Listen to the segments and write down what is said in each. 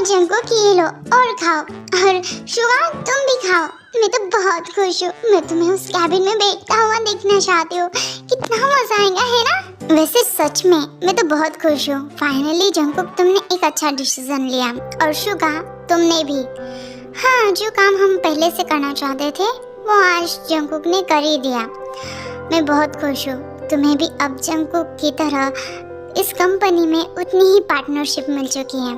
Jungkook ये लो और खाओ, और शुगा तुम भी खाओ। मैं तो बहुत खुश हूँ। मैं तुम्हें उस कैबिन में बैठता हुआ देखना चाहती हूँ। कितना मजा आएगा, है ना? वैसे सच में मैं तो बहुत खुश हूँ। फाइनली जंकुक तुमने एक अच्छा डिसीजन लिया, और शुगा तुमने भी। हाँ, जो काम हम पहले से करना चाहते थे वो आज जंकुक ने कर ही दिया। मैं बहुत खुश हूँ। तुम्हें भी अब जंकुक की तरह इस कंपनी में उतनी ही पार्टनरशिप मिल चुकी है।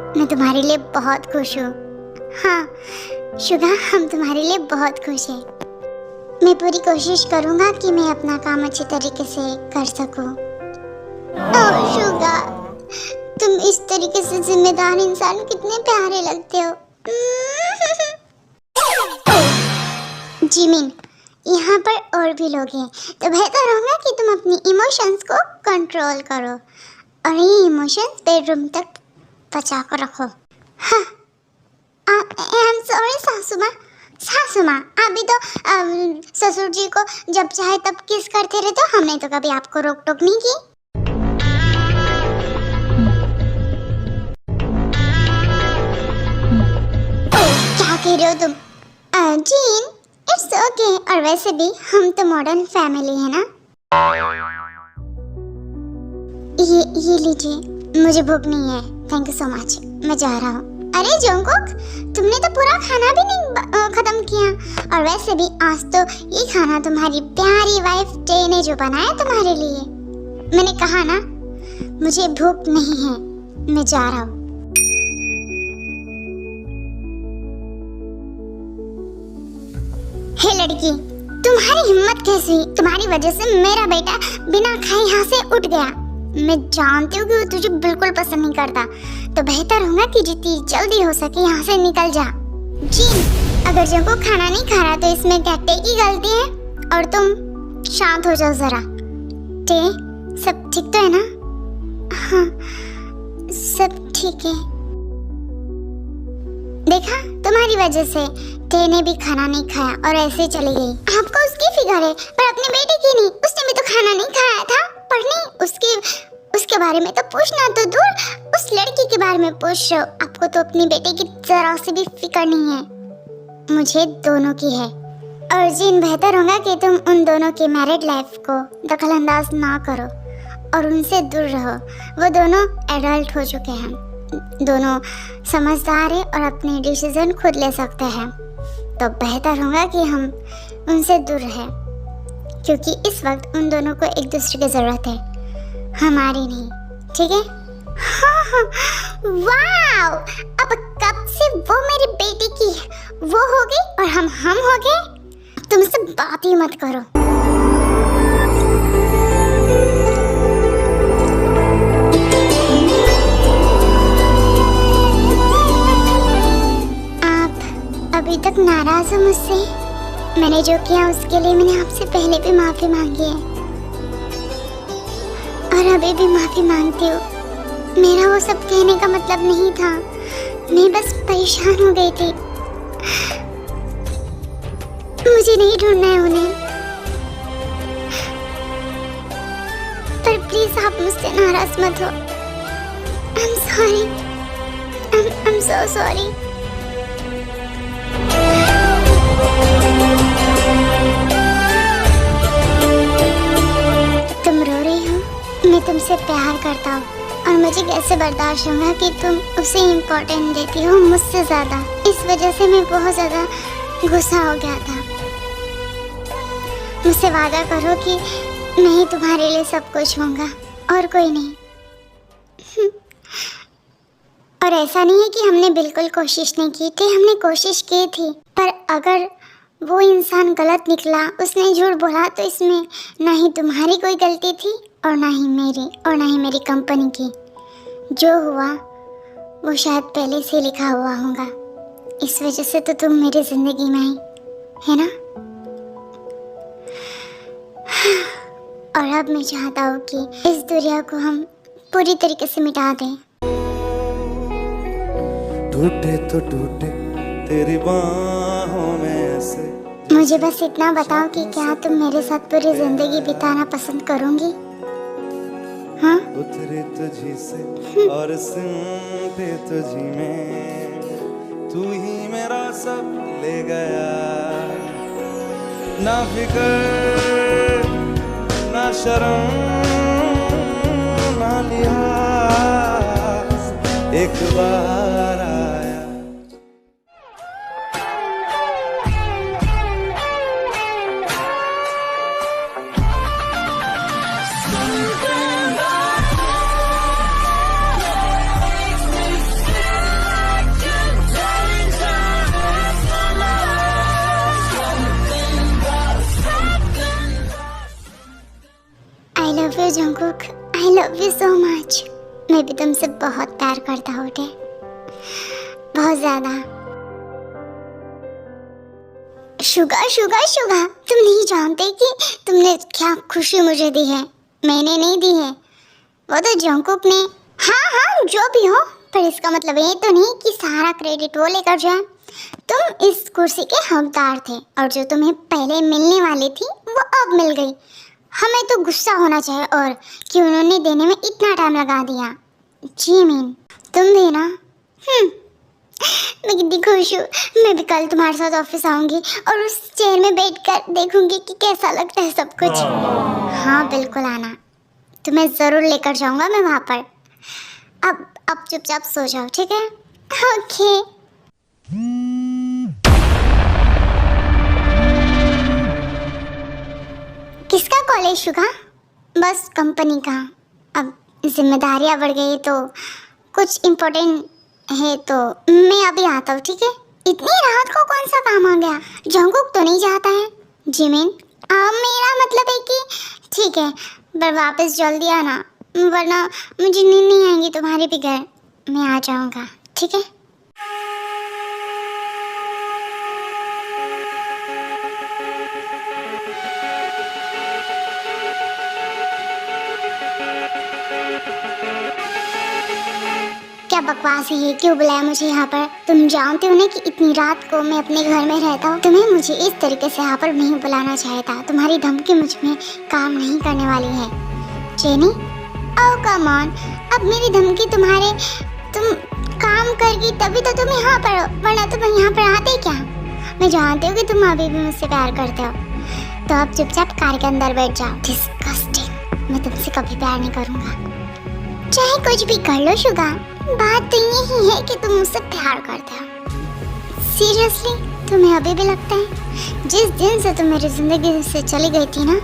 मैं तुम्हारे लिए बहुत खुश हूँ। हाँ शुगा, हम तुम्हारे लिए बहुत खुश हैं। मैं पूरी कोशिश करूँगा कि मैं अपना काम अच्छे तरीके से कर सकूँ। ओह शुगा, तुम इस तरीके से जिम्मेदार इंसान कितने प्यारे लगते हो। जिमिन, यहाँ पर और भी लोग हैं, तो बेहतर होगा कि तुम अपनी इमोशंस को कंट्रोल करो और ये इमोशंस बेडरूम तक बचा कर रखो। हाँ, आई एम सॉरी सासू माँ। सासू माँ, आप भी तो ससुर जी को जब चाहे तब किस करते रहते हो। हमने तो कभी आपको रोक टोक नहीं की। क्या कह रहे हो तुम? Gene, it's okay. और वैसे भी हम तो मॉडर्न फैमिली है ना। ये लीजिए, मुझे भूख नहीं है। थैंक यू सो मच, मैं जा रहा हूँ। अरे जंकुक, तुमने तो पूरा खाना भी नहीं खत्म किया। और वैसे भी आज तो ये खाना तुम्हारी प्यारी वाइफ टे ने जो बनाया तुम्हारे लिए। मैंने कहा ना, मुझे भूख नहीं है, मैं जा रहा हूँ। हे लड़की, तुम्हारी हिम्मत कैसी हुई? तुम्हारी वजह से मेरा बेटा बिना खाए यहाँ से उठ गया। मैं जानती हूँ कि वो तुझे बिल्कुल पसंद नहीं करता, तो बेहतर होगा कि जितनी जल्दी हो सके यहाँ से निकल जा। जी, अगर जंकुक खाना नहीं खा रहा तो इसमें क्या टे की गलती है? और तुम शांत हो जाओ जरा। टे, सब ठीक तो है ना? हाँ, सब ठीक है। देखा, तुम्हारी वजह से टे ने भी खाना नहीं खाया और ऐसे चली गई। आपको उसकी फिक्र है, पर अपने बेटे की नहीं। उसने भी तो खाना नहीं खाया था, पर नहीं उसके बारे में तो पूछना तो दूर, उस लड़की के बारे में पूछ रहे हो। आपको तो अपने बेटे की जरा से भी फिक्र नहीं है। मुझे दोनों की है। और जिन, बेहतर होगा कि तुम उन दोनों की मैरिड लाइफ को दखलंदाज ना करो और उनसे दूर रहो। वो दोनों एडल्ट हो चुके हैं, दोनों समझदार हैं और अपने डिसीजन खुद ले सकते हैं। तो बेहतर होगा कि हम उनसे दूर रहें, क्योंकि इस वक्त उन दोनों को एक दूसरे की ज़रूरत है, हमारी नहीं। ठीक है? हाँ हाँ, वाव! अब कब से वो मेरी बेटी की वो हो गई और हम हो गए। तुमसे बात ही मत करो। अभी तक नाराज हो मुझसे? मैंने जो किया उसके लिए मैंने आपसे पहले भी माफी मांगी है और अभी भी माफी मांगती हूँ। मेरा वो सब कहने का मतलब नहीं था, मैं बस परेशान हो गई थी। मुझे नहीं ढूंढना है उन्हें, पर प्लीज आप मुझसे नाराज मत हो। I am sorry, I am so sorry. तुम रो रही हो? मैं तुमसे प्यार करता हूँ और मुझे कैसे बर्दाश्त होगा कि तुम उसे इम्पोर्टेंट देती हो मुझसे ज्यादा। इस वजह से मैं बहुत ज्यादा गुस्सा हो गया था। मुझसे वादा करो कि मैं ही तुम्हारे लिए सब कुछ होऊंगा और कोई नहीं। और ऐसा नहीं है कि हमने बिल्कुल कोशिश नहीं की थी, हमने कोशिश की थी, पर अगर वो इंसान गलत निकला, उसने झूठ बोला, तो इसमें ना ही तुम्हारी कोई गलती थी और ना ही मेरी कंपनी की। जो हुआ वो शायद पहले से लिखा हुआ होगा। इस वजह से तो तुम मेरी जिंदगी में आई, है ना? और अब मैं चाहता हूँ कि इस दुनिया को हम पूरी तरीके से मिटा दें। टूटे तो टूटे तेरी बाहों में से। मुझे बस इतना बताओ कि क्या तुम मेरे साथ पूरी जिंदगी बिताना पसंद करोगी? हाँ उतरे तुझी से और सिमटे तुझी में, तू ही मेरा सब ले गया। ना फिकर ना शर्म ना लिहाज, एक बार आया। I love you Jungkook, I love you so much. मैं भी तुमसे बहुत प्यार करता हूँ, बहुत ज्यादा। शुगा शुगा शुगा, तुम नहीं जानते कि तुमने क्या खुशी मुझे दी है। मैंने नहीं दी है, वो तो जंगकुक ने। हाँ हाँ जो भी हो, पर इसका मतलब ये तो नहीं कि सारा क्रेडिट वो लेकर जाए। तुम इस कुर्सी के हकदार थे और जो तुम्हें पहले मिलने वाली थी वो अब मिल गई। हमें तो गुस्सा होना चाहिए और कि उन्होंने देने में इतना टाइम लगा दिया। जिमिन तुम भी ना। मैं कितनी खुश हूँ। मैं भी कल तुम्हारे साथ ऑफिस आऊंगी और उस चेयर में बैठकर देखूंगी कि कैसा लगता है सब कुछ। हाँ बिल्कुल आना, तुम्हें जरूर लेकर जाऊंगा मैं वहाँ पर। अब चुपचाप सो जाओ, ठीक है? ओके। किसका कॉलेज शुगा? बस कंपनी का। अब जिम्मेदारियां बढ़ गई तो कुछ इम्पोर्टेंट है तो मैं अभी आता हूँ, ठीक है? इतनी रात को कौन सा काम आ गया? जंगकुक तो नहीं जाता है। जिमिन मेरा मतलब है कि ठीक है, पर वापस जल्दी आना, वरना मुझे नींद नहीं आएंगी तुम्हारे बगैर। मैं आ जाऊँगा, ठीक है? क्या बकवास है ये? क्यों बुलाया मुझे यहाँ पर? तुम जानते हो ना कि इतनी रात को मैं अपने घर में रहता हूँ। तुम्हें मुझे इस तरीके से यहाँ पर नहीं बुलाना चाहिए था। तुम्हारी धमकी मुझ में काम नहीं करने वाली है। जेनी ओह कम ऑन, अब मेरी धमकी तुम काम करेगी तभी तो तुम यहाँ पर हो, वरना तुम यहाँ पर आते क्या? मैं जानती हूँ कि तुम अभी भी मुझसे प्यार करते हो, तो अब चुपचाप कार के अंदर बैठ जाओ। डिस्गस्टिंग, मैं तुमसे कभी प्यार नहीं करूँगा। चाहे कुछ भी कर लो शुगा, बात तो यही है कि तुम मुझसे प्यार करते हो। सीरियसली तुम्हें अभी भी लगता है? जिस दिन से तुम मेरी जिंदगी से चली गई थी ना,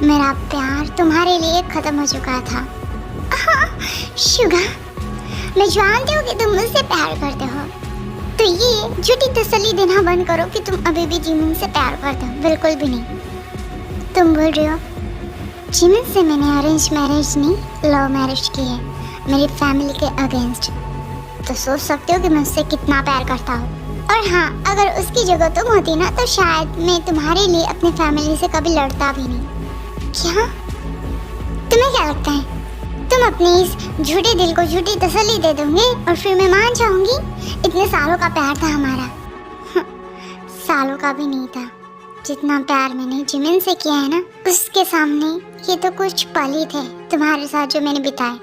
मेरा प्यार तुम्हारे लिए खत्म हो चुका था। हाँ शुगा, मैं जानती हूँ कि तुम मुझसे प्यार करते हो, तो ये झूठी तसल्ली देना बंद करो कि तुम अभी भी जिमिन से प्यार करते हो। बिल्कुल भी नहीं। तुम बोल रहे हो जिमिन से मैंने अरेंज मैरिज नहीं, लव मैरिज की है, मेरी फैमिली के अगेंस्ट। तो सोच सकते हो कि मैं उससे कितना प्यार करता हूँ। और हाँ, अगर उसकी जगह तुम होती ना, तो शायद मैं तुम्हारे लिए अपनी फैमिली से कभी लड़ता भी नहीं। क्या तुम्हें क्या लगता है तुम अपने इस झूठे दिल को झूठी तसल्ली दे दोगे और फिर मैं मान जाऊंगी? इतने सालों का प्यार था हमारा। सालों का भी नहीं था। जितना प्यार मैंने जिमिन से किया है ना, उसके सामने ये तो कुछ पल ही थे तुम्हारे साथ जो मैंने बिताए।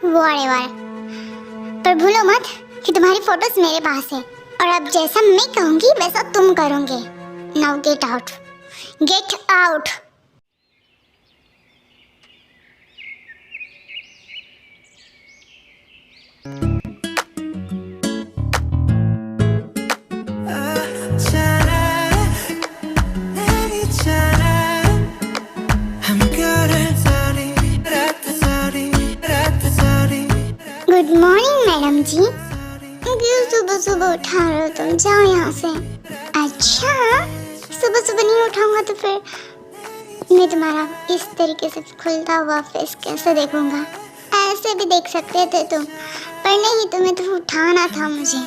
Whatever। पर भूलो मत कि तुम्हारी फोटोज मेरे पास है, और अब जैसा मैं कहूँगी वैसा तुम करोगे। Now get out, get out. Good morning madam ji. क्यों सुबह सुबह उठा रहे हो तुम? जाओ यहाँ से। अच्छा, सुबह सुबह नहीं उठाऊंगा तो फिर मैं तुम्हारा इस तरीके से खुलता हुआ फेस कैसे देखूंगा? ऐसे भी देख सकते थे तुम, पर नहीं, तुम्हें तो उठाना था मुझे।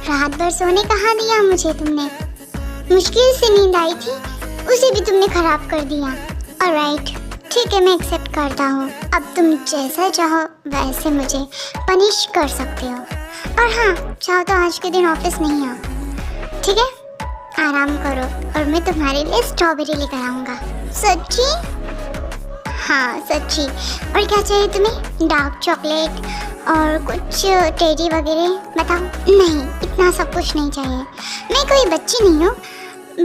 रात भर सोने कहाँ दिया मुझे तुमने? मुश्किल से नींद आई थी, उसे भी तुमने खराब कर दिया। ऑलराइट, ठीक है, मैं एक्सेप्ट करता हूँ। अब तुम जैसा चाहो वैसे मुझे पनिश कर सकते हो। और हाँ, चाहो तो आज के दिन ऑफिस नहीं आओ, ठीक है? आराम करो और मैं तुम्हारे लिए स्ट्रॉबेरी लेकर आऊँगा। सच्ची? हाँ सच्ची। और क्या चाहिए तुम्हें? डार्क चॉकलेट और कुछ टेडी वगैरह? बताओ। नहीं, इतना सब कुछ नहीं चाहिए। मैं कोई बच्ची नहीं हूँ,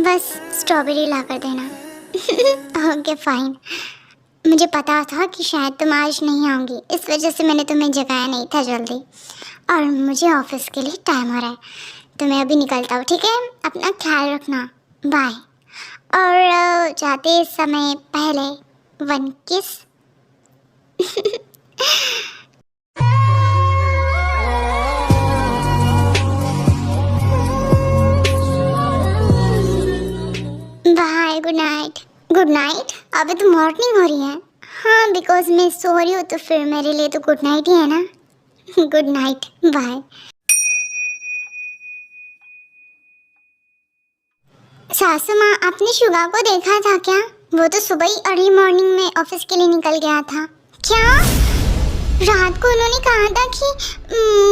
बस स्ट्रॉबेरी ला कर देना। Okay fine. मुझे पता था कि शायद तुम आज नहीं आओगी, इस वजह से मैंने तुम्हें जगाया नहीं था जल्दी। और मुझे ऑफिस के लिए टाइम हो रहा है, तो मैं अभी निकलता हूँ, ठीक है? अपना ख्याल रखना, बाय। और जाते समय पहले 1 kiss. Bye, good night. Good night? अभी तो मॉर्निंग हो रही है। हाँ, बिकॉज मैं सो रही हूँ तो फिर मेरे लिए तो गुड नाइट ही है ना। Good night, bye. सासू माँ, आपने शुगा को देखा था क्या? वो तो सुबह ही अर्ली मॉर्निंग में ऑफिस के लिए निकल गया था। क्या? रात को उन्होंने कहा था कि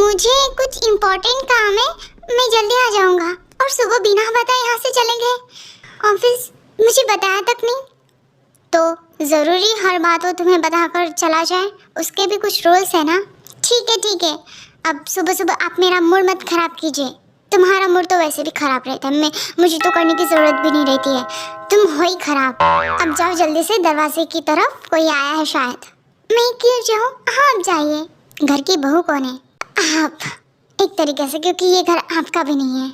मुझे कुछ इम्पोर्टेंट काम है, मैं जल्दी आ जाऊंगा, और सुबह बिना बताए यहाँ से चले गए ऑफिस। मुझे बताया तक नहीं। तो ज़रूरी हर बात वो तुम्हें बताकर चला जाए? उसके भी कुछ रूल्स है ना। ठीक है। अब सुबह सुबह आप मेरा मूड मत खराब कीजिए। तुम्हारा मूड तो वैसे भी खराब रहता है, मुझे तो करने की ज़रूरत भी नहीं रहती है। तुम हो ही खराब। अब जाओ जल्दी से, दरवाजे की तरफ कोई आया है शायद। मैं क्यों जाऊँ? हाँ, आप जाइए। घर की बहू कौन है? आप। एक तरीके से, क्योंकि ये घर आपका भी नहीं है।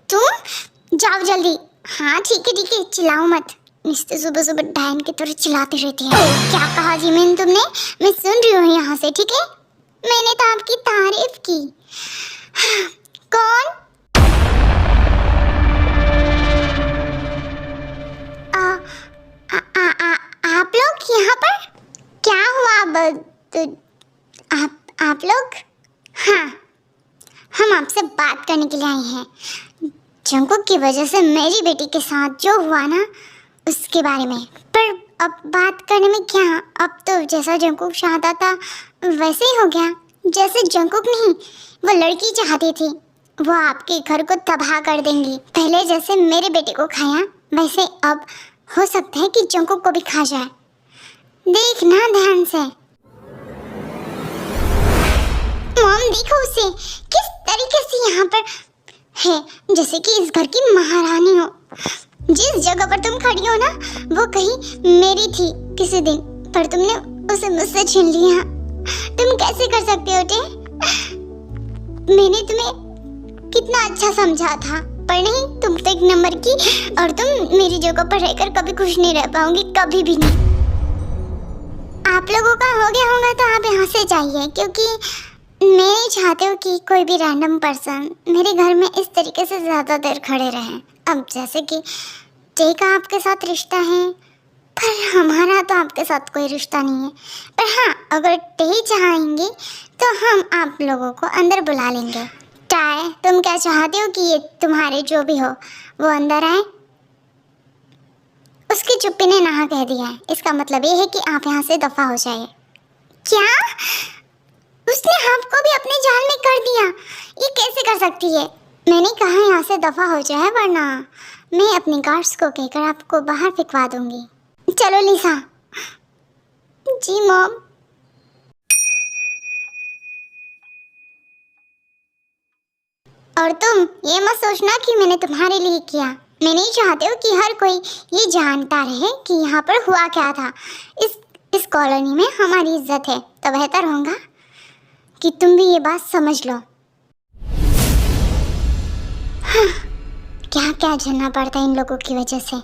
तुम जाओ जल्दी। हाँ ठीक है, चिल्लाओ मत। निश्चित सुबह सुबह डायन की तरह चिल्लाती रहती है। क्या कहा जी मैंने तुमने? मैं सुन रही हूँ यहाँ से, ठीक है? मैंने तो आपकी तारीफ की। कौन? आप लोग यहाँ पर? क्या हुआ? आप लोग? हाँ, हम आपसे बात करने के लिए आए हैं। जंकुक की वजह से मेरी बेटी के साथ जो हुआ ना, उसके बारे में। पर अब बात करने में क्या? अब तो जैसा जंकुक चाहता था वैसे ही हो गया। जैसे जंकुक नहीं, वो लड़की चाहती थी। वो आपके घर को तबाह कर देंगी। पहले जैसे मेरे बेटे को खाया, वैसे अब हो सकता है कि जंकुक को भी खा जाए। देखना ध्यान से। मॉम देखो उसे, किस तरीके से यहाँ पर है, जैसे कि इस घर की महारानी हो। जिस जगह पर तुम खड़ी हो ना, वो कहीं मेरी थी किसी दिन, पर तुमने उसे मुझसे छीन लिया। तुम कैसे कर सकते हो टे? मैंने तुम्हें कितना अच्छा समझा था, पर नहीं, तुम तो एक नंबर की, और तुम मेरी जगह पर रहकर कभी खुश नहीं रह पाओगी, कभी भी नहीं। आप लोगों का हो गया होगा तो आप यहाँ से जाइए, क्योंकि मैं नहीं चाहती हूँ कि कोई भी रैंडम पर्सन मेरे घर में इस तरीके से ज़्यादा देर खड़े रहें। अब जैसे कि टे का आपके साथ रिश्ता है, पर हमारा तो आपके साथ कोई रिश्ता नहीं है। पर हाँ, अगर टे चाहेंगे तो हम आप लोगों को अंदर बुला लेंगे। टाय, तुम क्या चाहते हो कि ये तुम्हारे जो भी हो वो अंदर आए? उसकी चुप्पी ने नहा कह दिया है। इसका मतलब ये है कि आप यहाँ से दफा हो जाइए। क्या? उसने आपको भी अपने जाल में कर दिया? ये कैसे कर सकती है? मैंने कहा यहाँ से दफा हो जाए, वरना मैं अपने गार्ड्स को कहकर आपको बाहर फेंकवा दूंगी। चलो लिसा। जी मॉम। और तुम ये मत सोचना कि मैंने तुम्हारे लिए किया। मैं नहीं चाहती हूँ कि हर कोई ये जानता रहे कि यहाँ पर हुआ क्या था। इस कॉलोनी में हमारी इज्जत है, तो बेहतर होगा कि तुम भी ये बात समझ लो। हाँ, क्या क्या झेलना पड़ता है इन लोगों की वजह से।